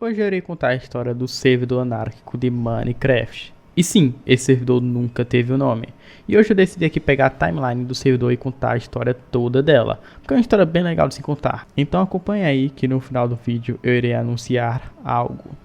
Hoje eu irei contar a história do servidor anárquico de Minecraft. E sim, esse servidor nunca teve o nome. E hoje eu decidi aqui pegar a timeline do servidor e contar a história toda dela, porque é uma história bem legal de se contar. Então acompanhe aí que no final do vídeo eu irei anunciar algo.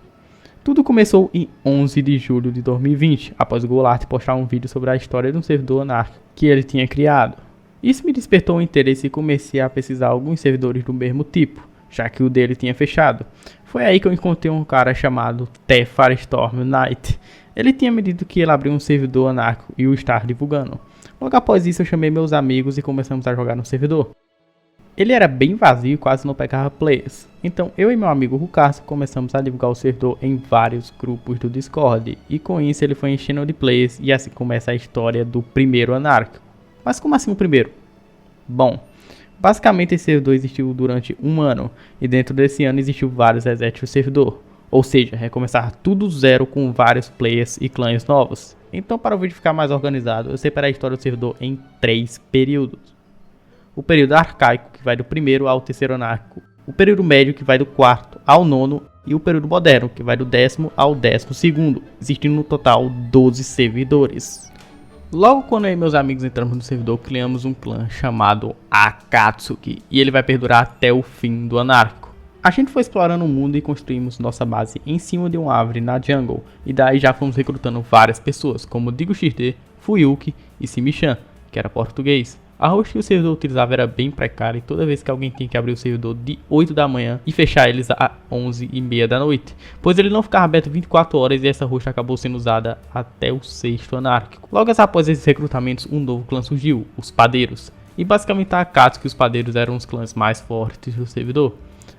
Tudo começou em 11 de julho de 2020, após o Golart postar um vídeo sobre a história de um servidor anárquico que ele tinha criado. Isso me despertou o interesse e comecei a pesquisar alguns servidores do mesmo tipo, já que o dele tinha fechado. Foi aí que eu encontrei um cara chamado The Firestorm Knight. Ele tinha me dito que ele abriu um servidor anárquico e o estava divulgando. Logo após isso eu chamei meus amigos e começamos a jogar no servidor. Ele era bem vazio e quase não pegava players. Então eu e meu amigo Rucasso começamos a divulgar o servidor em vários grupos do Discord. E com isso ele foi enchendo de players e assim começa a história do primeiro anárquico. Mas como assim o primeiro? Bom, basicamente esse servidor existiu durante um ano, e dentro desse ano existiu vários resets do servidor, ou seja, recomeçar tudo zero com vários players e clãs novos. Então para o vídeo ficar mais organizado, eu separei a história do servidor em 3 períodos. O período arcaico, que vai do primeiro ao terceiro anárquico, o período médio, que vai do quarto ao nono, e o período moderno, que vai do 10º ao 12º, existindo no total 12 servidores. Logo quando eu e meus amigos entramos no servidor, criamos um clã chamado Akatsuki, e ele vai perdurar até o fim do anárquico. A gente foi explorando o mundo e construímos nossa base em cima de uma árvore na jungle, e daí já fomos recrutando várias pessoas, como DigoXD, Fuyuki e Simichan, que era português. A host que o servidor utilizava era bem precária e toda vez que alguém tinha que abrir o servidor de 8 da manhã e fechar eles às 11h30 da noite, pois ele não ficava aberto 24 horas e essa host acabou sendo usada até o 6º anárquico. Logo após esses recrutamentos, um novo clã surgiu, os Padeiros, e basicamente a Akatsuki e os Padeiros eram os clãs mais fortes do servidor.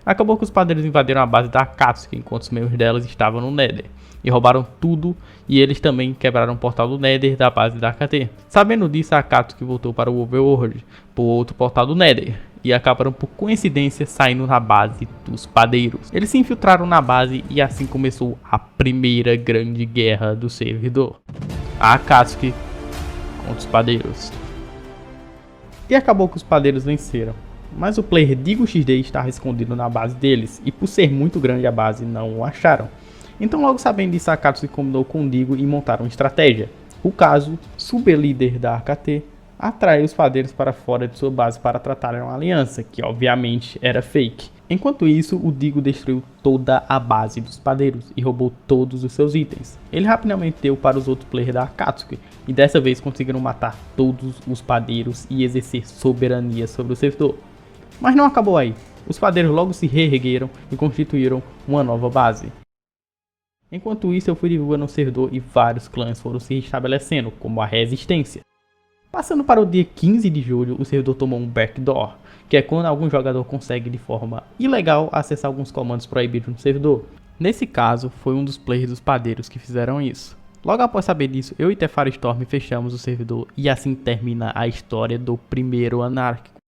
Acabou que os Padeiros invadiram a base da Akatsuki enquanto os membros delas estavam no Nether, e roubaram tudo, e eles também quebraram o portal do Nether da base da AKT. Sabendo disso, a Akatsuki voltou para o Overworld, por outro portal do Nether, e acabaram por coincidência saindo na base dos Padeiros. Eles se infiltraram na base e assim começou a primeira grande guerra do servidor. A Akatsuki contra os Padeiros. E acabou que os Padeiros venceram. Mas o player DigoXD estava escondido na base deles, e por ser muito grande a base não o acharam. Então logo sabendo disso, a Akatsuki combinou com o Digo e montaram uma estratégia. O caso, sublíder da AKT, atraiu os padeiros para fora de sua base para tratarem uma aliança, que obviamente era fake. Enquanto isso, o Digo destruiu toda a base dos padeiros e roubou todos os seus itens. Ele rapidamente deu para os outros players da Akatsuki, e dessa vez conseguiram matar todos os padeiros e exercer soberania sobre o servidor. Mas não acabou aí. Os padeiros logo se reergueram e constituíram uma nova base. Enquanto isso, eu fui divulgando o servidor e vários clãs foram se estabelecendo, como a Resistência. Passando para o dia 15 de julho, o servidor tomou um backdoor, que é quando algum jogador consegue de forma ilegal acessar alguns comandos proibidos no servidor. Nesse caso, foi um dos players dos padeiros que fizeram isso. Logo após saber disso, eu e The Firestorm fechamos o servidor e assim termina a história do primeiro anárquico.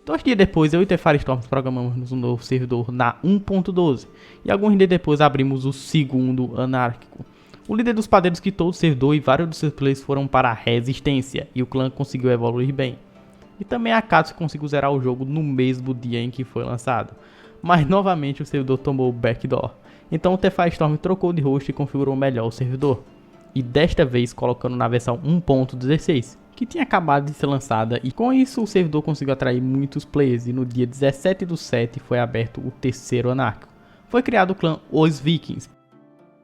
2 dias depois, eu e The Firestorm programamos um novo servidor na 1.12 e alguns dias depois abrimos o segundo anárquico. O líder dos padeiros quitou o servidor e vários dos seus players foram para a Resistência e o clã conseguiu evoluir bem. E também a Akatsuki conseguiu zerar o jogo no mesmo dia em que foi lançado. Mas novamente o servidor tomou o backdoor. Então o The Firestorm trocou de host e configurou melhor o servidor. E desta vez colocando na versão 1.16. Que tinha acabado de ser lançada, e com isso o servidor conseguiu atrair muitos players e no dia 17/7 foi aberto o terceiro anárquico. Foi criado o clã Os Vikings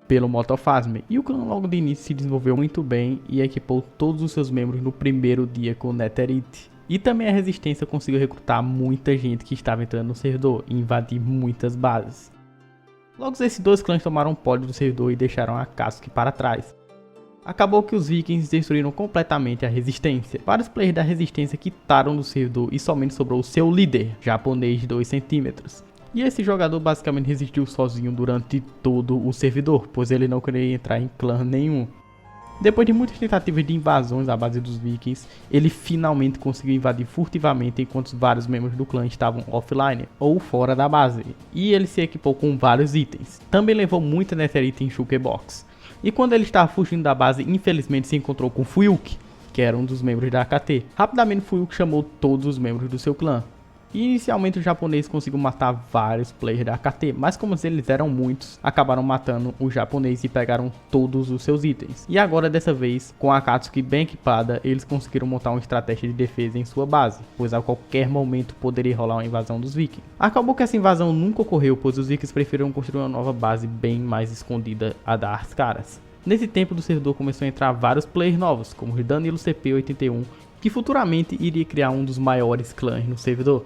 pelo Motofasme, e o clã logo de início se desenvolveu muito bem e equipou todos os seus membros no primeiro dia com Netherite. E também a Resistência conseguiu recrutar muita gente que estava entrando no servidor e invadir muitas bases. Logo esses dois clãs tomaram o pódio do servidor e deixaram a Akatsuki para trás. Acabou que os Vikings destruíram completamente a Resistência. Vários players da Resistência quitaram do servidor e somente sobrou o seu líder, japonês de 2 centímetros. E esse jogador basicamente resistiu sozinho durante todo o servidor, pois ele não queria entrar em clã nenhum. Depois de muitas tentativas de invasões à base dos Vikings, ele finalmente conseguiu invadir furtivamente enquanto vários membros do clã estavam offline ou fora da base. E ele se equipou com vários itens. Também levou muita netherite em Shulker Box. E quando ele estava fugindo da base, infelizmente se encontrou com Fuyuki, que era um dos membros da AKT. Rapidamente Fuyuki chamou todos os membros do seu clã. E inicialmente o japonês conseguiu matar vários players da AKT, mas como eles eram muitos, acabaram matando o japonês e pegaram todos os seus itens. E agora dessa vez, com a Akatsuki bem equipada, eles conseguiram montar uma estratégia de defesa em sua base, pois a qualquer momento poderia rolar uma invasão dos vikings. Acabou que essa invasão nunca ocorreu, pois os vikings preferiram construir uma nova base bem mais escondida a dar as caras. Nesse tempo do servidor começou a entrar vários players novos, como o Danilo CP81, que futuramente iria criar um dos maiores clãs no servidor.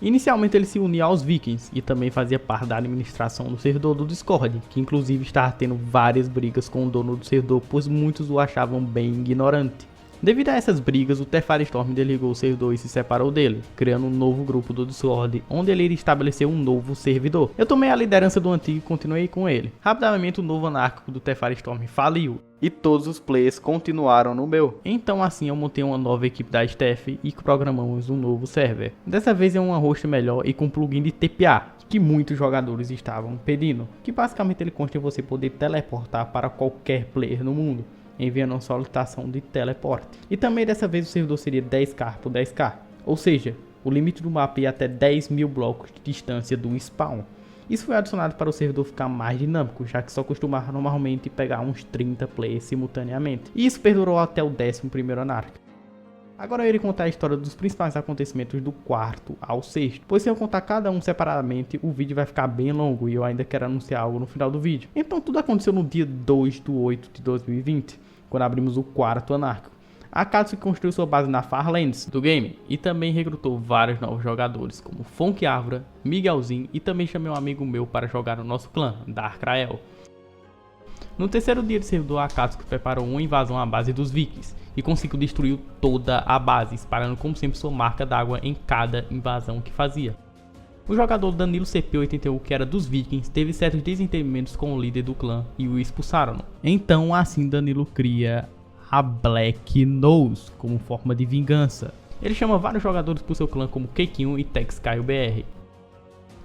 Inicialmente ele se unia aos vikings e também fazia parte da administração do servidor do Discord, que inclusive estava tendo várias brigas com o dono do servidor, pois muitos o achavam bem ignorante. Devido a essas brigas, o Tefarestorm desligou o servidor e se separou dele, criando um novo grupo do Discord, onde ele iria estabelecer um novo servidor. Eu tomei a liderança do antigo e continuei com ele. Rapidamente o novo anárquico do Tefarestorm faliu, e todos os players continuaram no meu. Então assim eu montei uma nova equipe da staff e programamos um novo server. Dessa vez é uma host melhor e com plugin de TPA, que muitos jogadores estavam pedindo, que basicamente ele consta em você poder teleportar para qualquer player no mundo, enviando uma solicitação de teleporte. E também dessa vez o servidor seria 10k por 10k, ou seja, o limite do mapa ia até 10.000 blocos de distância do spawn. Isso foi adicionado para o servidor ficar mais dinâmico, já que só costumava normalmente pegar uns 30 players simultaneamente. E isso perdurou até o 11º anárquico. Agora eu irei contar a história dos principais acontecimentos do 4º ao 6º, pois se eu contar cada um separadamente, o vídeo vai ficar bem longo e eu ainda quero anunciar algo no final do vídeo. Então tudo aconteceu no dia 2/8/2020, quando abrimos o 4º anárquico. A Akatsuki construiu sua base na Farlands do game e também recrutou vários novos jogadores, como Fonk Ávora, Miguelzinho, e também chamei um amigo meu para jogar no nosso clã, Darkrael. No terceiro dia de servidor, a Akatsuki preparou uma invasão à base dos vikings e conseguiu destruir toda a base, espalhando como sempre sua marca d'água em cada invasão que fazia. O jogador Danilo CP81, que era dos vikings, teve certos desentendimentos com o líder do clã e o expulsaram. Então assim Danilo cria a Black Nose como forma de vingança. Ele chama vários jogadores para o seu clã como Kekinho e TexKyleBR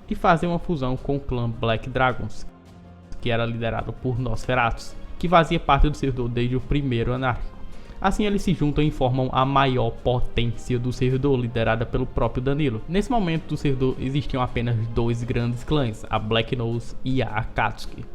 e fazem uma fusão com o clã Black Dragons, que era liderado por Nosferatus, que fazia parte do servidor desde o primeiro anárquico. Assim eles se juntam e formam a maior potência do servidor, liderada pelo próprio Danilo. Nesse momento do servidor existiam apenas dois grandes clãs, a Black Nose e a Akatsuki.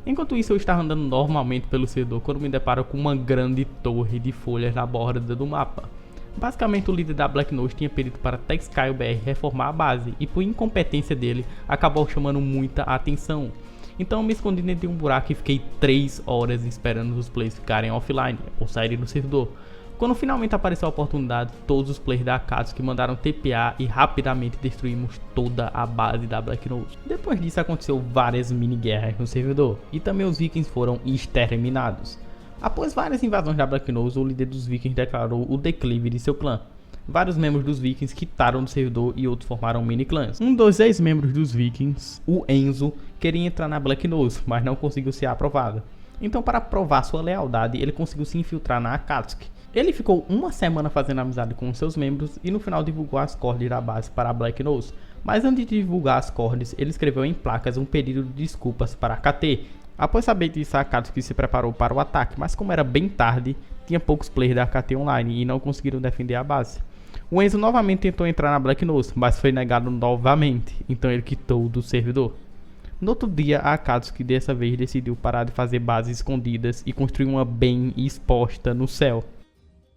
Enquanto isso eu estava andando normalmente pelo servidor quando me deparo com uma grande torre de folhas na borda do mapa. Basicamente o líder da Black Nose tinha pedido para TexKyleBR reformar a base e por incompetência dele acabou chamando muita atenção. Então eu me escondi dentro de um buraco e fiquei 3 horas esperando os players ficarem offline ou saírem do servidor. Quando finalmente apareceu a oportunidade, todos os players da Akatsuki mandaram TPA e rapidamente destruímos toda a base da Black Nose. Depois disso aconteceu várias mini guerras no servidor e também os vikings foram exterminados. Após várias invasões da Black Nose, o líder dos vikings declarou o declive de seu clã. Vários membros dos vikings quitaram do servidor e outros formaram mini clãs. Um dos ex-membros dos vikings, o Enzo, queria entrar na Black Nose, mas não conseguiu ser aprovado. Então para provar sua lealdade, ele conseguiu se infiltrar na Akatsuki. Ele ficou uma semana fazendo amizade com seus membros e no final divulgou as cordes da base para a Black Nose. Mas antes de divulgar as cordes, ele escreveu em placas um pedido de desculpas para a KT. Após saber disso, a Akatsuki se preparou para o ataque, mas como era bem tarde, tinha poucos players da KT online e não conseguiram defender a base. O Enzo novamente tentou entrar na Black Nose, mas foi negado novamente, então ele quitou do servidor. No outro dia, a Akatsuki dessa vez decidiu parar de fazer bases escondidas e construir uma bem exposta no céu.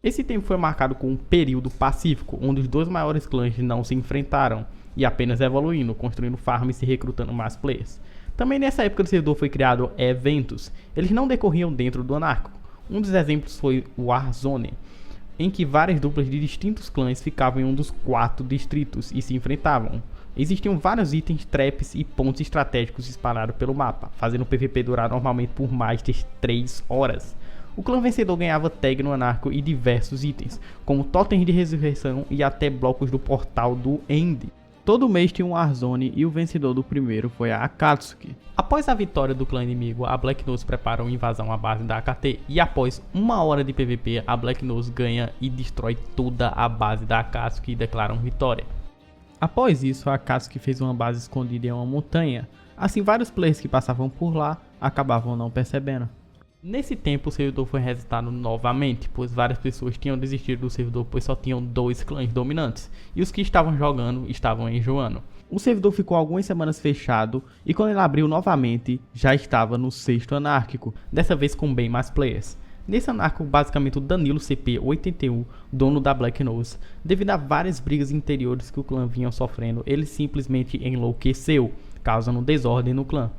Esse tempo foi marcado com um período pacífico, onde os dois maiores clãs não se enfrentaram, e apenas evoluindo, construindo farms e recrutando mais players. Também nessa época do servidor foi criado eventos, eles não decorriam dentro do anárquico. Um dos exemplos foi o Warzone, em que várias duplas de distintos clãs ficavam em um dos 4 distritos e se enfrentavam. Existiam vários itens, traps e pontos estratégicos espalhados pelo mapa, fazendo o PVP durar normalmente por mais de 3 horas. O clã vencedor ganhava tag no anarco e diversos itens, como totens de ressurreição e até blocos do portal do End. Todo mês tinha um Warzone e o vencedor do primeiro foi a Akatsuki. Após a vitória do clã inimigo, a Black Nose prepara uma invasão à base da AKT e após 1 hora de PVP, a Black Nose ganha e destrói toda a base da Akatsuki e declaram vitória. Após isso, a Akatsuki fez uma base escondida em uma montanha, assim vários players que passavam por lá acabavam não percebendo. Nesse tempo o servidor foi resetado novamente, pois várias pessoas tinham desistido do servidor pois só tinham 2 clãs dominantes, e os que estavam jogando estavam enjoando. O servidor ficou algumas semanas fechado, e quando ele abriu novamente, já estava no 6º anárquico, dessa vez com bem mais players. Nesse anarco, basicamente o Danilo CP81, dono da Black Nose, devido a várias brigas interiores que o clã vinha sofrendo, ele simplesmente enlouqueceu, causando desordem no clã.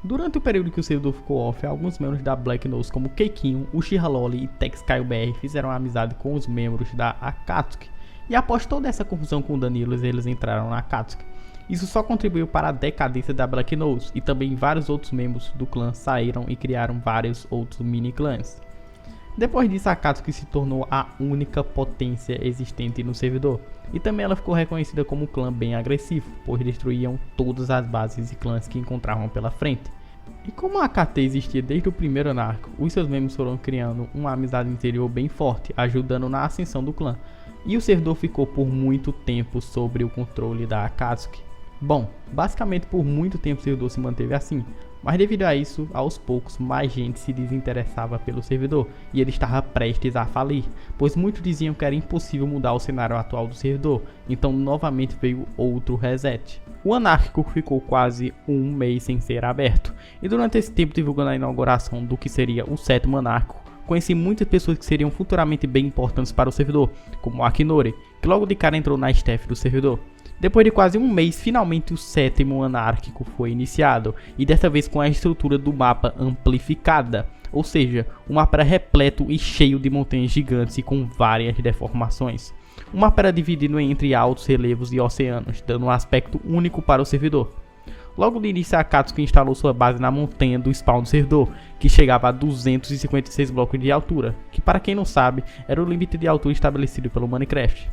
Durante o período que o servidor ficou off, alguns membros da Black Nose como Keikinho, Uchiha Loli e TexKyleBR fizeram amizade com os membros da Akatsuki, e após toda essa confusão com o Danilo, eles entraram na Akatsuki. Isso só contribuiu para a decadência da Black Nose, e também vários outros membros do clã saíram e criaram vários outros mini-clãs. Depois disso, a Akatsuki se tornou a única potência existente no servidor, e também ela ficou reconhecida como um clã bem agressivo, pois destruíam todas as bases e clãs que encontravam pela frente. E como a AKT existia desde o primeiro anarco, os seus membros foram criando uma amizade interior bem forte, ajudando na ascensão do clã, e o servidor ficou por muito tempo sob o controle da Akatsuki. Bom, basicamente por muito tempo o servidor se manteve assim, mas devido a isso, aos poucos mais gente se desinteressava pelo servidor e ele estava prestes a falir, pois muitos diziam que era impossível mudar o cenário atual do servidor, então novamente veio outro reset. O anárquico ficou quase um mês sem ser aberto, e durante esse tempo divulgando a inauguração do que seria o 7º anárquico, conheci muitas pessoas que seriam futuramente bem importantes para o servidor, como Akinori, que logo de cara entrou na staff do servidor. Depois de quase um mês, finalmente o 7º anárquico foi iniciado, e dessa vez com a estrutura do mapa amplificada, ou seja, um mapa era repleto e cheio de montanhas gigantes e com várias deformações. O mapa era dividido entre altos relevos e oceanos, dando um aspecto único para o servidor. Logo de início, a Akatsuki instalou sua base na montanha do spawn do servidor, que chegava a 256 blocos de altura, que para quem não sabe, era o limite de altura estabelecido pelo Minecraft.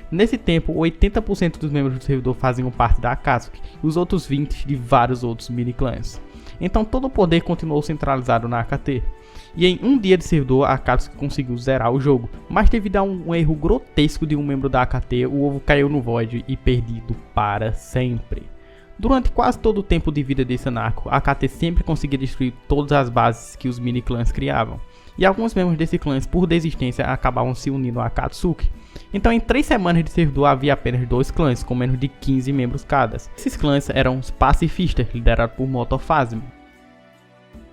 Nesse tempo, 80% dos membros do servidor faziam parte da Akatsuki e os outros 20% de vários outros mini-clãs. Então todo o poder continuou centralizado na AKT. E em um dia de servidor, a Akatsuki conseguiu zerar o jogo, mas devido a um erro grotesco de um membro da AKT, o ovo caiu no Void e perdido para sempre. Durante quase todo o tempo de vida desse anarco, a AKT sempre conseguia destruir todas as bases que os mini-clãs criavam. E alguns membros desses clãs, por desistência, acabavam se unindo a Akatsuki. Então em 3 semanas de servidor havia apenas 2 clãs, com menos de 15 membros cada. Esses clãs eram os pacifistas, liderados por Motofasm,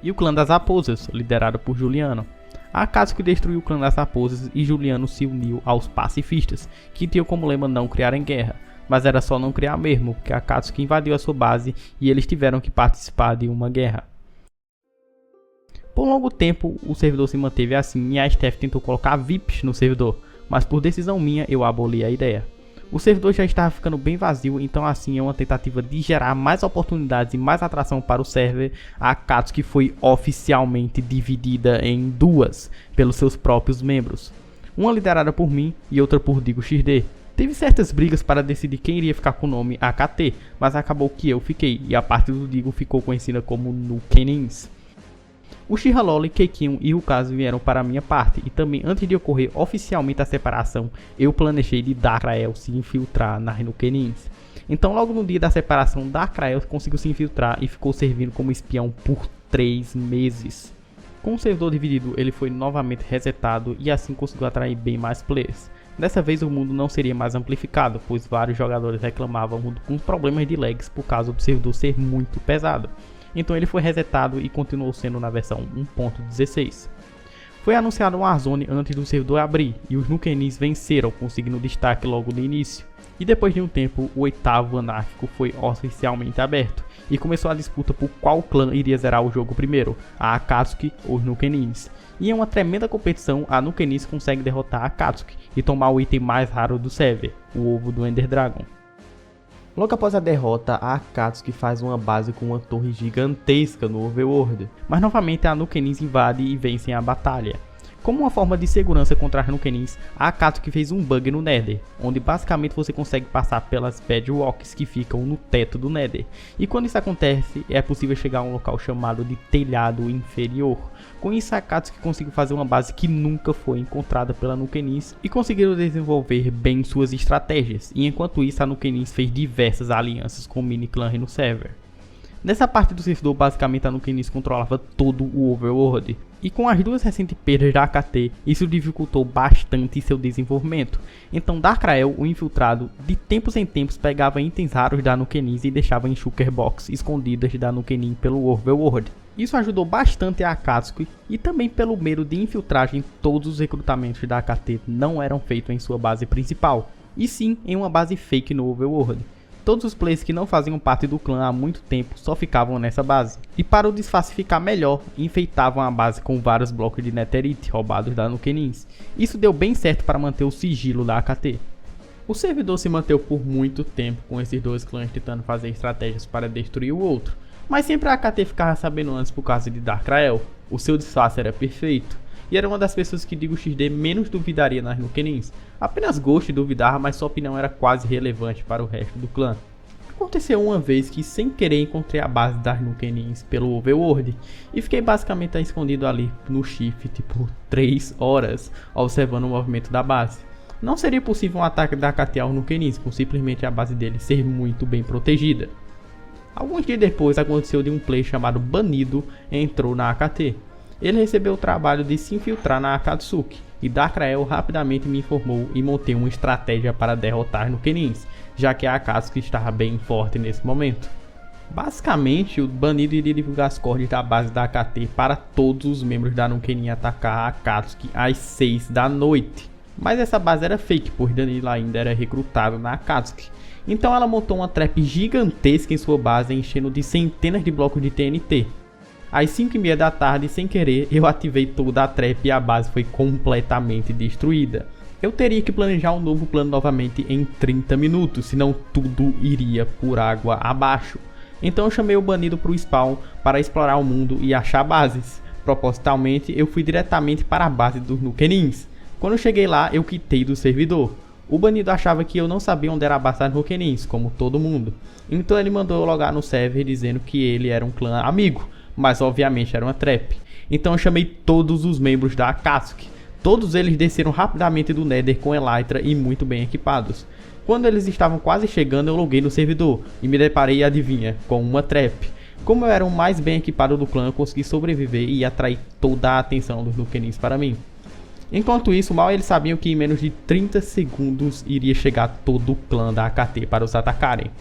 e o clã das raposas, liderado por Juliano. A Akatsuki destruiu o clã das raposas e Juliano se uniu aos pacifistas, que tinham como lema não criar em guerra. Mas era só não criar mesmo, porque a Akatsuki invadiu a sua base e eles tiveram que participar de uma guerra. Por longo tempo, o servidor se manteve assim e a STF tentou colocar VIPs no servidor, mas por decisão minha eu aboli a ideia. O servidor já estava ficando bem vazio, então assim é uma tentativa de gerar mais oportunidades e mais atração para o server. A Akatsuki foi oficialmente dividida em 2 pelos seus próprios membros, uma liderada por mim e outra por Digo XD. Teve certas brigas para decidir quem iria ficar com o nome AKT, mas acabou que eu fiquei, e a parte do Digo ficou conhecida como Nukenins. O Uchiha Loli, Keikinho e Rukazu vieram para a minha parte, e também antes de ocorrer oficialmente a separação, eu planejei de Darkrael se infiltrar na Nukenins. Então logo no dia da separação, Darkrael conseguiu se infiltrar e ficou servindo como espião por 3 meses. Com o servidor dividido, ele foi novamente resetado e assim conseguiu atrair bem mais players. Dessa vez o mundo não seria mais amplificado, pois vários jogadores reclamavam com problemas de lags por causa do servidor ser muito pesado. Então ele foi resetado e continuou sendo na versão 1.16. Foi anunciado um Warzone antes do servidor abrir, e os Nukenins venceram, conseguindo destaque logo no início. E depois de um tempo, o 8º anárquico foi oficialmente aberto, e começou a disputa por qual clã iria zerar o jogo primeiro, a Akatsuki ou os Nukenins. E em uma tremenda competição, a Nukenins consegue derrotar a Akatsuki e tomar o item mais raro do server, o ovo do Ender Dragon. Logo após a derrota, a Akatsuki faz uma base com uma torre gigantesca no Overworld, mas novamente a Nukenins invade e vencem a batalha. Como uma forma de segurança contra as Nukenins, a Akatsuki fez um bug no Nether, onde basicamente você consegue passar pelas bedrocks que ficam no teto do Nether. E quando isso acontece, é possível chegar a um local chamado de telhado inferior. Com isso, a Akatsuki conseguiu fazer uma base que nunca foi encontrada pela Nukenins e conseguiram desenvolver bem suas estratégias. E enquanto isso, a Nukenins fez diversas alianças com mini-clãs no server. Nessa parte do servidor, basicamente a Nukenis controlava todo o Overworld, e com as duas recentes perdas da AKT, isso dificultou bastante seu desenvolvimento. Então Darkrael, o infiltrado, de tempos em tempos pegava itens raros da Nukenis e deixava em Shulker Box escondidas da Nukenin pelo Overworld. Isso ajudou bastante a Akatsuki, e também pelo medo de infiltragem, todos os recrutamentos da AKT não eram feitos em sua base principal, e sim em uma base fake no Overworld. Todos os players que não faziam parte do clã há muito tempo só ficavam nessa base. E para o disfarce ficar melhor, enfeitavam a base com vários blocos de Netherite roubados da Nukenins. Isso deu bem certo para manter o sigilo da AKT. O servidor se manteve por muito tempo com esses dois clãs tentando fazer estratégias para destruir o outro. Mas sempre a AKT ficava sabendo antes por causa de Darkrael. O seu disfarce era perfeito. E era uma das pessoas que Digo XD menos duvidaria nas Nukenins. Apenas Ghost duvidava, mas sua opinião era quase relevante para o resto do clã. Aconteceu uma vez que sem querer encontrei a base das Nukenins pelo Overworld e fiquei basicamente escondido ali no shift por 3 horas observando o movimento da base. Não seria possível um ataque da AKT aos Nukenins por simplesmente a base dele ser muito bem protegida. Alguns dias depois aconteceu de um player chamado Banido entrou na AKT. Ele recebeu o trabalho de se infiltrar na Akatsuki, e Darkrael rapidamente me informou e montei uma estratégia para derrotar Nukenins, já que a Akatsuki estava bem forte nesse momento. Basicamente, o Banido iria divulgar as cordas da base da AKT para todos os membros da Nukenin atacar a Akatsuki às 6 da noite. Mas essa base era fake, pois Danilo ainda era recrutado na Akatsuki. Então ela montou uma trap gigantesca em sua base, enchendo de centenas de blocos de TNT. Às 5h30 da tarde, sem querer, eu ativei toda a trap e a base foi completamente destruída. Eu teria que planejar um novo plano novamente em 30 minutos, senão tudo iria por água abaixo. Então eu chamei o Banido para o spawn para explorar o mundo e achar bases. Propositalmente, eu fui diretamente para a base dos Nukenins. Quando eu cheguei lá, eu quitei do servidor. O Banido achava que eu não sabia onde era a base das Nukenins, como todo mundo. Então ele mandou eu logar no server dizendo que ele era um clã amigo. Mas obviamente era uma trap. Então eu chamei todos os membros da Akatsuki. Todos eles desceram rapidamente do Nether com Elytra e muito bem equipados. Quando eles estavam quase chegando, eu loguei no servidor e me deparei, adivinha, com uma trap. Como eu era o mais bem equipado do clã, eu consegui sobreviver e atrair toda a atenção dos Nukenins para mim. Enquanto isso, mal eles sabiam que em menos de 30 segundos iria chegar todo o clã da AKT para os atacarem.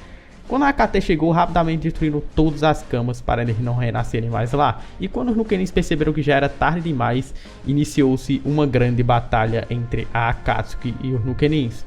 Quando a AKT chegou, rapidamente destruíram todas as camas para eles não renascerem mais lá. E quando os Nukenins perceberam que já era tarde demais, iniciou-se uma grande batalha entre a Akatsuki e os Nukenins.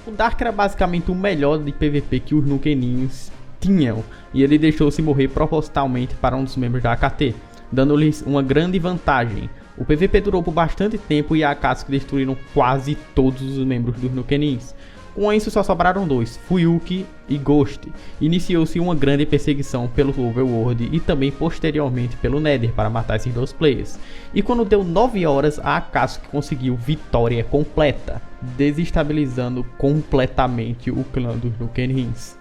O Dark era basicamente o melhor de PVP que os Nukenins tinham, e ele deixou-se morrer propositalmente para um dos membros da AKT, dando-lhes uma grande vantagem. O PVP durou por bastante tempo e a Akatsuki destruíram quase todos os membros dos Nukenins. Com isso só sobraram dois, Fuyuki e Ghost. Iniciou-se uma grande perseguição pelo Overworld e também posteriormente pelo Nether para matar esses dois players. E quando deu 9 horas, a Akatsuki conseguiu vitória completa, desestabilizando completamente o clã dos Nukenins.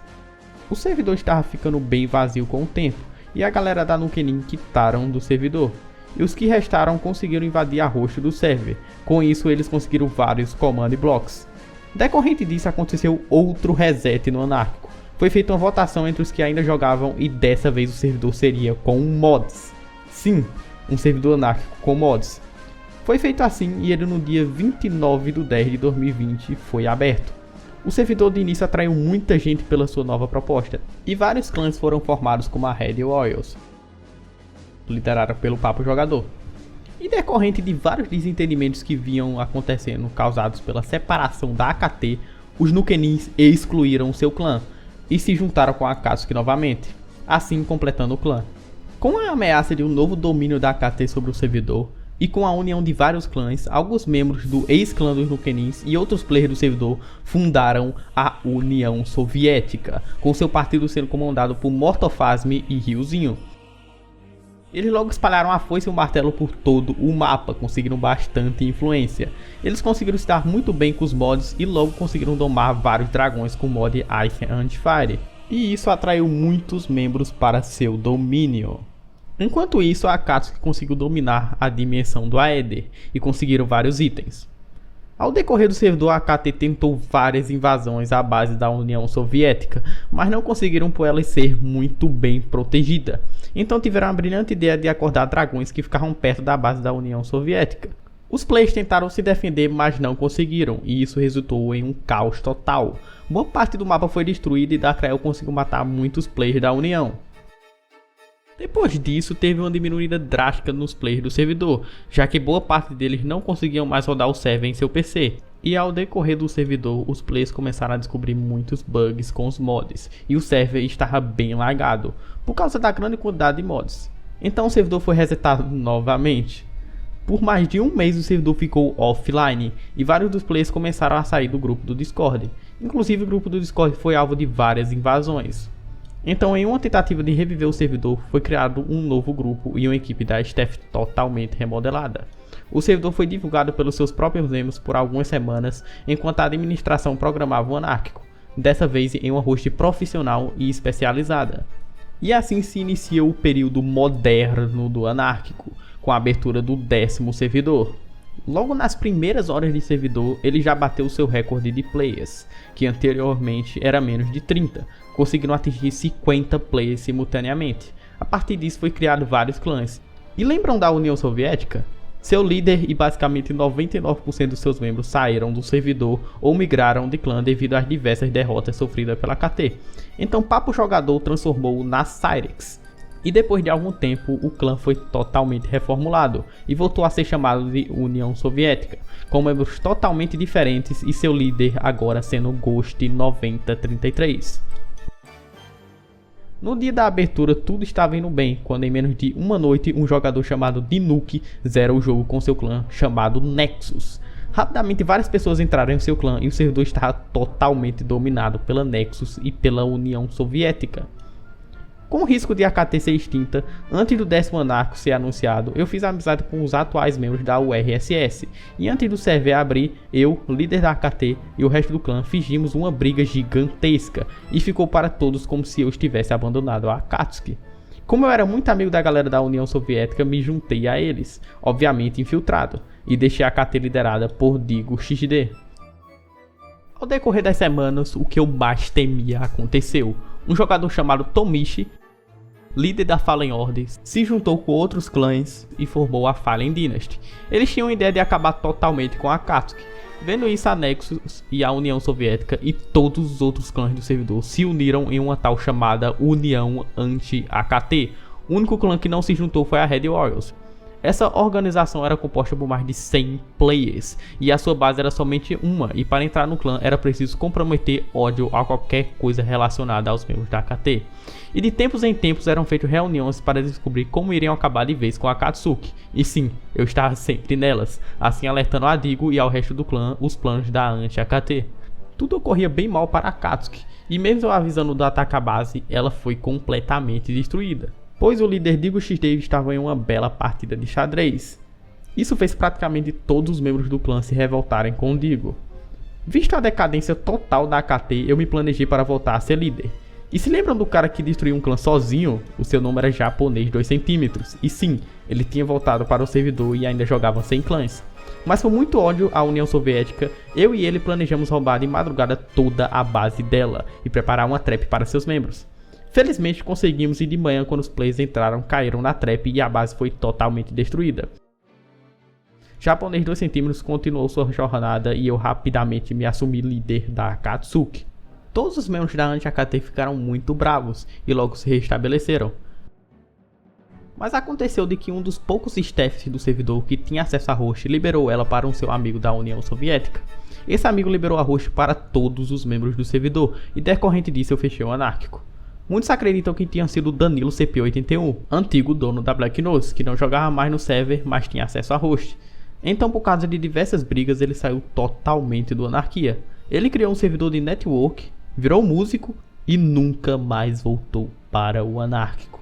O servidor estava ficando bem vazio com o tempo, e a galera da Nukenin quitaram do servidor. E os que restaram conseguiram invadir a host do server. Com isso eles conseguiram vários command blocks. Decorrente disso, aconteceu outro reset no Anárquico. Foi feita uma votação entre os que ainda jogavam e dessa vez o servidor seria com mods. Sim, um servidor anárquico com mods. Foi feito assim e ele no dia 29 de 10 de 2020 foi aberto. O servidor de início atraiu muita gente pela sua nova proposta e vários clãs foram formados como a Red Royals, liderada pelo Papo Jogador. E decorrente de vários desentendimentos que vinham acontecendo causados pela separação da AKT, os Nukenins excluíram seu clã e se juntaram com a Akatsuki novamente, assim completando o clã. Com a ameaça de um novo domínio da AKT sobre o servidor e com a união de vários clãs, alguns membros do ex-clã dos Nukenins e outros players do servidor fundaram a União Soviética, com seu partido sendo comandado por Mortofazmi e Riozinho. Eles logo espalharam a foice e o martelo por todo o mapa, conseguiram bastante influência. Eles conseguiram se dar muito bem com os mods e logo conseguiram domar vários dragões com o mod Ice and Fire. E isso atraiu muitos membros para seu domínio. Enquanto isso, a Akatsuki conseguiu dominar a dimensão do Aether e conseguiram vários itens. Ao decorrer do servidor, a AKT tentou várias invasões à base da União Soviética, mas não conseguiram por ela ser muito bem protegida. Então tiveram a brilhante ideia de acordar dragões que ficavam perto da base da União Soviética. Os players tentaram se defender, mas não conseguiram, e isso resultou em um caos total. Boa parte do mapa foi destruída e Dacrael conseguiu matar muitos players da União. Depois disso, teve uma diminuída drástica nos players do servidor, já que boa parte deles não conseguiam mais rodar o server em seu PC. E ao decorrer do servidor, os players começaram a descobrir muitos bugs com os mods, e o server estava bem lagado, por causa da grande quantidade de mods. Então o servidor foi resetado novamente. Por mais de um mês o servidor ficou offline, e vários dos players começaram a sair do grupo do Discord. Inclusive o grupo do Discord foi alvo de várias invasões. Então, em uma tentativa de reviver o servidor, foi criado um novo grupo e uma equipe da staff totalmente remodelada. O servidor foi divulgado pelos seus próprios membros por algumas semanas, enquanto a administração programava o anárquico, dessa vez em uma host profissional e especializada. E assim se inicia o período moderno do anárquico, com a abertura do 10º servidor. Logo nas primeiras horas de servidor, ele já bateu seu recorde de players, que anteriormente era menos de 30, conseguindo atingir 50 players simultaneamente. A partir disso foi criado vários clãs. E lembram da União Soviética? Seu líder e basicamente 99% dos seus membros saíram do servidor ou migraram de clã devido às diversas derrotas sofridas pela KT. Então Papo Jogador transformou na Cyrex. E depois de algum tempo, o clã foi totalmente reformulado e voltou a ser chamado de União Soviética, com membros totalmente diferentes e seu líder agora sendo Ghost 9033. No dia da abertura tudo estava indo bem, quando em menos de uma noite um jogador chamado Dinuke zera o jogo com seu clã chamado Nexus. Rapidamente várias pessoas entraram em seu clã e o servidor estava totalmente dominado pela Nexus e pela União Soviética. Com o risco de a AKT ser extinta, antes do 10º anarco ser anunciado, eu fiz amizade com os atuais membros da URSS, e antes do server abrir, eu, líder da AKT e o resto do clã fingimos uma briga gigantesca, e ficou para todos como se eu estivesse abandonado a Akatsuki. Como eu era muito amigo da galera da União Soviética, me juntei a eles, obviamente infiltrado, e deixei a AKT liderada por Digo XD. Ao decorrer das semanas, o que eu mais temia aconteceu. Um jogador chamado Tomichi, líder da Fallen Order, se juntou com outros clãs e formou a Fallen Dynasty. Eles tinham a ideia de acabar totalmente com a Akatsuki. Vendo isso, a Nexus e a União Soviética e todos os outros clãs do servidor se uniram em uma tal chamada União Anti-AKT. O único clã que não se juntou foi a Red Warriors. Essa organização era composta por mais de 100 players, e a sua base era somente uma, e para entrar no clã era preciso comprometer ódio a qualquer coisa relacionada aos membros da AKT. E de tempos em tempos eram feitas reuniões para descobrir como iriam acabar de vez com a Akatsuki, e sim, eu estava sempre nelas, assim alertando a Digo e ao resto do clã os planos da anti-AKT. Tudo ocorria bem mal para a Akatsuki, e mesmo eu avisando do ataque à base, ela foi completamente destruída, pois o líder Digo XD estava em uma bela partida de xadrez. Isso fez praticamente todos os membros do clã se revoltarem com o Digo. Visto a decadência total da AKT, eu me planejei para voltar a ser líder. E se lembram do cara que destruiu um clã sozinho? O seu nome era Japonês 2 centímetros. E sim, ele tinha voltado para o servidor e ainda jogava sem clãs. Mas por muito ódio à União Soviética, eu e ele planejamos roubar de madrugada toda a base dela e preparar uma trap para seus membros. Felizmente conseguimos, e de manhã quando os players entraram, caíram na trap e a base foi totalmente destruída. Japonês 2 centímetros continuou sua jornada e eu rapidamente me assumi líder da Akatsuki. Todos os membros da anti-AKT ficaram muito bravos e logo se restabeleceram. Mas aconteceu de que um dos poucos staffs do servidor que tinha acesso à host liberou ela para um seu amigo da União Soviética. Esse amigo liberou a host para todos os membros do servidor e decorrente disso eu fechei o anárquico. Muitos acreditam que tinha sido Danilo CP81, antigo dono da Black Nose, que não jogava mais no server, mas tinha acesso a host. Então, por causa de diversas brigas, ele saiu totalmente do Anarquia. Ele criou um servidor de network, virou músico e nunca mais voltou para o anárquico.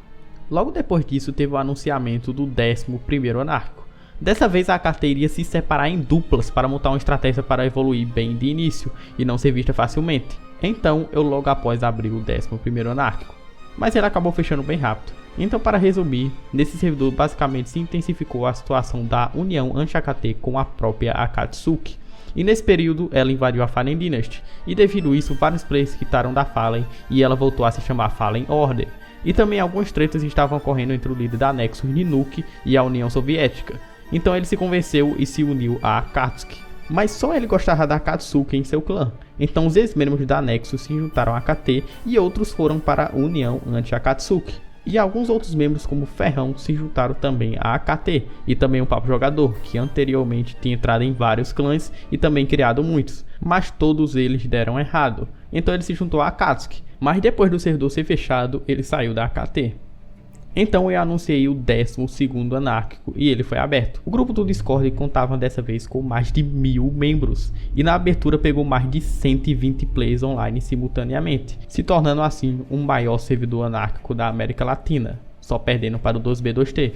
Logo depois disso, teve o anunciamento do 11º anárquico. Dessa vez, a AKT iria se separar em duplas para montar uma estratégia para evoluir bem de início e não ser vista facilmente. Então, eu logo após abri o 11º anárquico, mas ele acabou fechando bem rápido. Então, para resumir, nesse servidor basicamente se intensificou a situação da união anti-AKT com a própria Akatsuki. E nesse período ela invadiu a Fallen Dynasty, e devido a isso vários players quitaram da Fallen e ela voltou a se chamar Fallen Order. E também algumas tretas estavam ocorrendo entre o líder da Nexus, Ninook, e a União Soviética. Então ele se convenceu e se uniu a Akatsuki. Mas só ele gostava da Akatsuki em seu clã. Então os ex-membros da Nexus se juntaram a KT e outros foram para a União anti-Akatsuki. E alguns outros membros como Ferrão se juntaram também a AKT e também o Papo Jogador, que anteriormente tinha entrado em vários clãs e também criado muitos, mas todos eles deram errado. Então ele se juntou a Akatsuki, mas depois do servidor ser fechado, ele saiu da AKT. Então eu anunciei o 12º Anárquico e ele foi aberto. O grupo do Discord contava dessa vez com mais de 1000 membros e na abertura pegou mais de 120 players online simultaneamente, se tornando assim o maior servidor anárquico da América Latina, só perdendo para o 2B2T.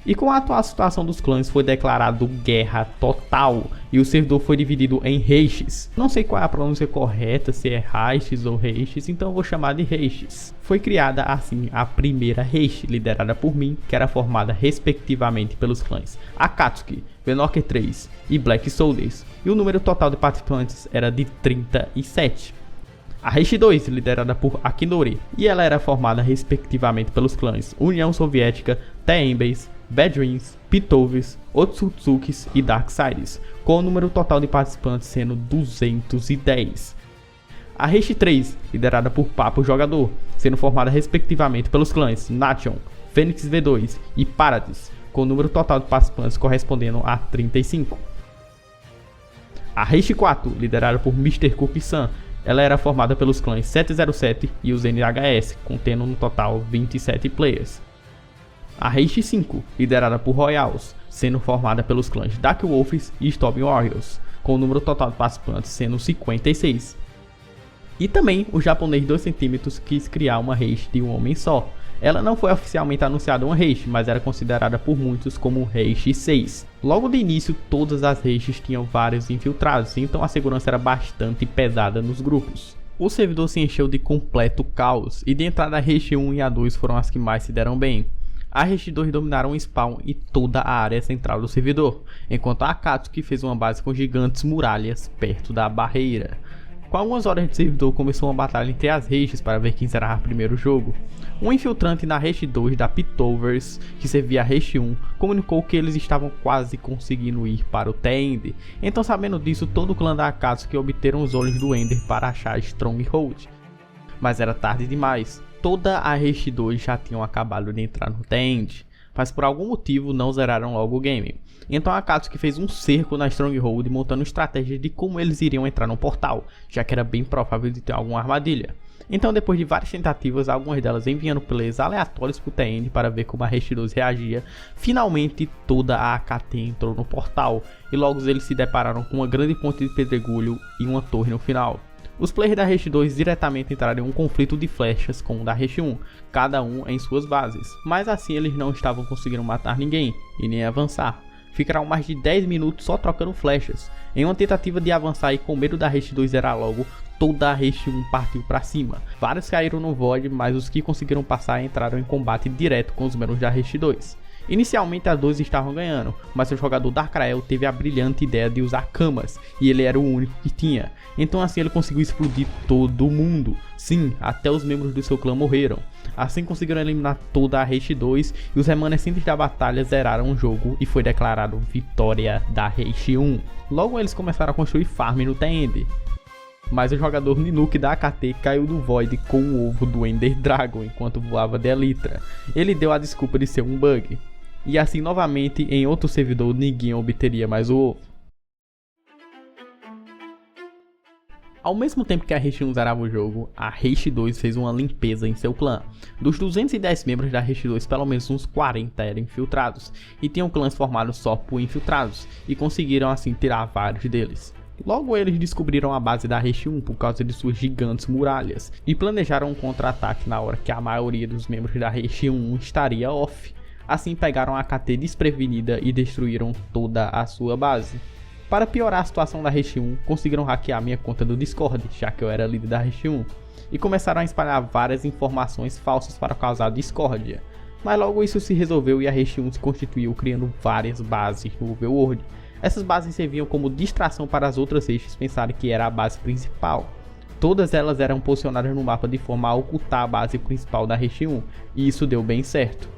E com a atual situação dos clãs foi declarado guerra total e o servidor foi dividido em reiches. Não sei qual é a pronúncia correta, se é reiches ou reiches, então eu vou chamar de reiches. Foi criada assim a primeira reiche, liderada por mim, que era formada respectivamente pelos clãs Akatsuki, Venoker 3 e Black Soldiers, e o número total de participantes era de 37. A Reiche 2, liderada por Akinori, e ela era formada respectivamente pelos clãs União Soviética, T-Embase, Bad Dreams, Pitoves, Otsutsukis e Darksiders, com o número total de participantes sendo 210. A Reiche 3, liderada por Papo Jogador, sendo formada respectivamente pelos clãs Nation, Fênix V2 e Paradis, com o número total de participantes correspondendo a 35. A Reiche 4, liderada por Mr. Cookie-san, ela era formada pelos clãs 707 e os NHS, contendo no total 27 players. A Reiche 5, liderada por Royals, sendo formada pelos clãs Dark Wolves e Storm Warriors, com o número total de participantes sendo 56. E também o japonês 2 cm quis criar uma Reiche de um homem só. Ela não foi oficialmente anunciada uma Reiche, mas era considerada por muitos como Reiche 6. Logo de início, todas as Reiches tinham vários infiltrados, então a segurança era bastante pesada nos grupos. O servidor se encheu de completo caos, e de entrada a Reiche 1 e a 2 foram as que mais se deram bem. A Reiche 2 dominaram o spawn e toda a área central do servidor, enquanto a Akatsuki fez uma base com gigantes muralhas perto da barreira. Com algumas horas de servidor começou uma batalha entre as Reiches para ver quem será o primeiro jogo. Um infiltrante na Reiche 2 da Pitovers, que servia a Reiche 1, comunicou que eles estavam quase conseguindo ir para o T-End. Então, sabendo disso, todo o clã da Akatsuki obteram os olhos do Ender para achar Stronghold. Mas era tarde demais. Toda a Reiche 2 já tinham acabado de entrar no T-End, mas por algum motivo não zeraram logo o game. Então a Akatsuki fez um cerco na Stronghold, montando estratégias de como eles iriam entrar no portal, já que era bem provável de ter alguma armadilha. Então, depois de várias tentativas, algumas delas enviando players aleatórios para o T-End para ver como a Reiche 2 reagia, finalmente toda a AKT entrou no portal, e logo eles se depararam com uma grande ponte de pedregulho e uma torre no final. Os players da Reiche 2 diretamente entraram em um conflito de flechas com o da Reiche 1, cada um em suas bases, mas assim eles não estavam conseguindo matar ninguém e nem avançar. Ficaram mais de 10 minutos só trocando flechas, em uma tentativa de avançar e com medo da Reiche 2 zerar logo, toda a Reiche 1 partiu para cima. Vários caíram no Void, mas os que conseguiram passar entraram em combate direto com os membros da Reiche 2. Inicialmente as duas estavam ganhando, mas o jogador Darkrael teve a brilhante ideia de usar camas, e ele era o único que tinha. Então assim ele conseguiu explodir todo mundo. Sim, até os membros do seu clã morreram. Assim conseguiram eliminar toda a Reiche 2 e os remanescentes da batalha zeraram o jogo e foi declarado vitória da Reiche 1. Logo eles começaram a construir farm no T-End. Mas o jogador Ninook da AKT caiu do Void com o ovo do Ender Dragon enquanto voava de Elytra. Ele deu a desculpa de ser um bug. E assim novamente em outro servidor ninguém obteria mais o ovo. Ao mesmo tempo que a Reiche 1 zerava o jogo, a Reiche 2 fez uma limpeza em seu clã. Dos 210 membros da Reiche 2, pelo menos uns 40 eram infiltrados, e tinham clãs formados só por infiltrados, e conseguiram assim tirar vários deles. Logo eles descobriram a base da Reiche 1 por causa de suas gigantes muralhas, e planejaram um contra-ataque na hora que a maioria dos membros da Reiche 1 estaria off. Assim pegaram a AKT desprevenida e destruíram toda a sua base. Para piorar a situação da Reiche 1, conseguiram hackear minha conta do Discord, já que eu era líder da Reiche 1, e começaram a espalhar várias informações falsas para causar discórdia. Mas logo isso se resolveu e a Reiche 1 se constituiu criando várias bases no Overworld. Essas bases serviam como distração para as outras redes pensarem que era a base principal. Todas elas eram posicionadas no mapa de forma a ocultar a base principal da Rede 1, e isso deu bem certo.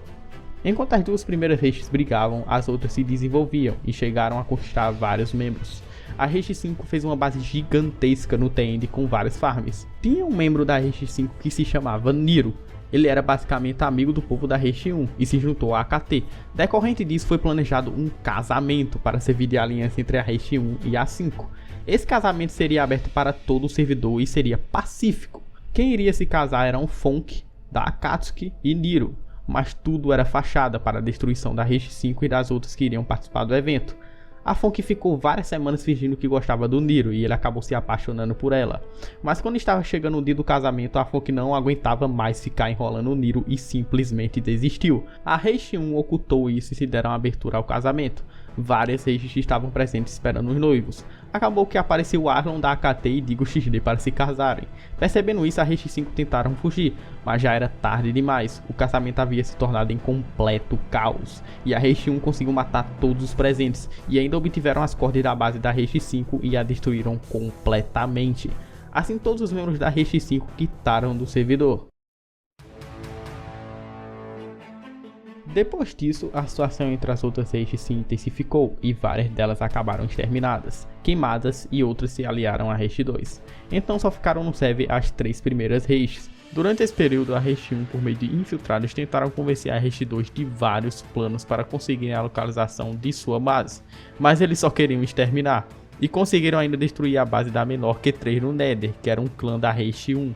Enquanto as duas primeiras redes brigavam, as outras se desenvolviam e chegaram a conquistar vários membros. A Rede 5 fez uma base gigantesca no TN com vários farms. Tinha um membro da Rede 5 que se chamava Niro. Ele era basicamente amigo do povo da Rede 1 e se juntou à AKT. Decorrente disso foi planejado um casamento para servir de aliança entre a Rede 1 e a 5. Esse casamento seria aberto para todo o servidor e seria pacífico. Quem iria se casar eram Fonk, da Akatsuki e Niro, mas tudo era fachada para a destruição da Rede 5 e das outras que iriam participar do evento. A Fonk ficou várias semanas fingindo que gostava do Niro e ele acabou se apaixonando por ela. Mas quando estava chegando o dia do casamento, a Fonk não aguentava mais ficar enrolando o Niro e simplesmente desistiu. A Rede 1 ocultou isso e se deram abertura ao casamento. Várias redes estavam presentes esperando os noivos. Acabou que apareceu Arlon da AKT e Digo XD para se casarem. Percebendo isso, a Rede 5 tentaram fugir, mas já era tarde demais. O casamento havia se tornado em completo caos, e a Rede 1 conseguiu matar todos os presentes, e ainda obtiveram as cordas da base da Rede 5 e a destruíram completamente. Assim, todos os membros da Rede 5 quitaram do servidor. Depois disso, a situação entre as outras redes se intensificou e várias delas acabaram exterminadas, queimadas e outras se aliaram à Rede 2. Então só ficaram no server as 3 primeiras redes. Durante esse período, a Rede 1, por meio de infiltrados, tentaram convencer a Rede 2 de vários planos para conseguirem a localização de sua base, mas eles só queriam exterminar, e conseguiram ainda destruir a base da menor Q3 no Nether, que era um clã da Rede 1.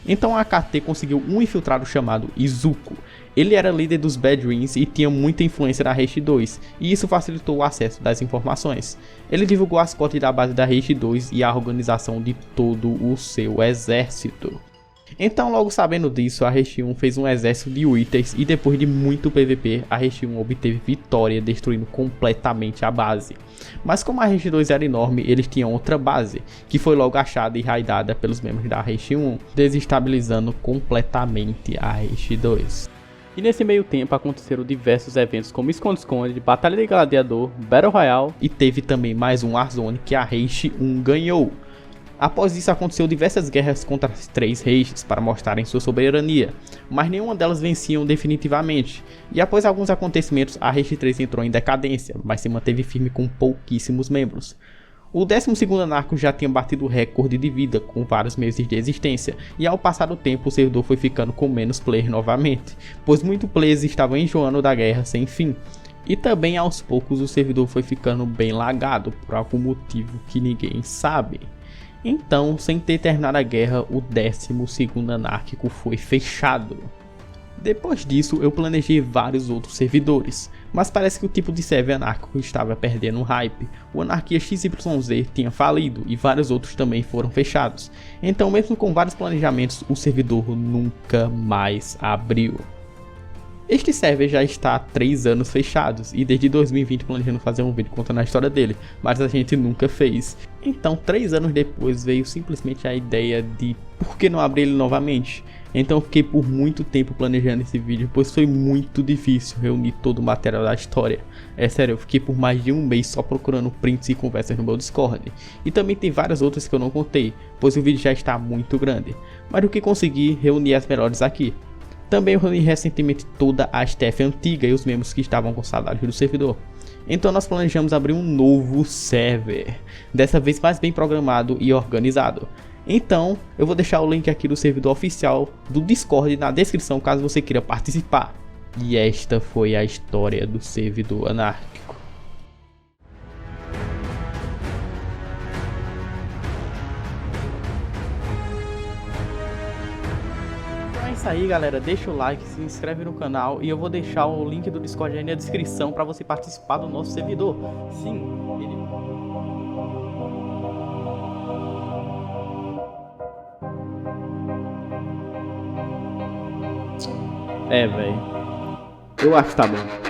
Então a AKT conseguiu um infiltrado chamado Izuku. Ele era líder dos Bad Dreams e tinha muita influência na Rede 2, e isso facilitou o acesso das informações. Ele divulgou as cotas da base da Rede 2 e a organização de todo o seu exército. Então, logo sabendo disso, a Rede 1 fez um exército de Withers e depois de muito PVP, a Rede 1 obteve vitória, destruindo completamente a base. Mas como a Rede 2 era enorme, eles tinham outra base, que foi logo achada e raidada pelos membros da Rede 1, desestabilizando completamente a Rede 2. E nesse meio tempo aconteceram diversos eventos como Esconde-Esconde, Batalha de Gladiador, Battle Royale e teve também mais um Warzone que a Rede 1 ganhou. Após isso aconteceu diversas guerras contra as 3 redes para mostrarem sua soberania, mas nenhuma delas venciam definitivamente, e após alguns acontecimentos a Rede 3 entrou em decadência, mas se manteve firme com pouquíssimos membros. O 12º Anarco já tinha batido o recorde de vida com vários meses de existência, e ao passar do tempo o servidor foi ficando com menos players novamente, pois muitos players estavam enjoando da guerra sem fim. E também aos poucos o servidor foi ficando bem lagado, por algum motivo que ninguém sabe. Então, sem ter terminado a guerra, o 12º Anárquico foi fechado. Depois disso, eu planejei vários outros servidores, mas parece que o tipo de server anárquico estava perdendo o hype. O Anarquia XYZ tinha falido e vários outros também foram fechados. Então, mesmo com vários planejamentos, o servidor nunca mais abriu. Este server já está há 3 anos fechados e desde 2020 planejando fazer um vídeo contando a história dele, mas a gente nunca fez. Então 3 anos depois veio simplesmente a ideia de por que não abrir ele novamente. Então eu fiquei por muito tempo planejando esse vídeo, pois foi muito difícil reunir todo o material da história. É sério, eu fiquei por mais de um mês só procurando prints e conversas no meu Discord. E também tem várias outras que eu não contei, pois o vídeo já está muito grande. Mas o que consegui, reunir as melhores aqui. Também eu reuni recentemente toda a staff antiga e os membros que estavam com saudade do servidor. Então nós planejamos abrir um novo server, dessa vez mais bem programado e organizado. Então eu vou deixar o link aqui do servidor oficial do Discord na descrição caso você queira participar. E esta foi a história do servidor anárquico. É isso aí, galera, deixa o like, se inscreve no canal e eu vou deixar o link do Discord aí na descrição para você participar do nosso servidor. Sim, ele... velho, eu acho que tá bom.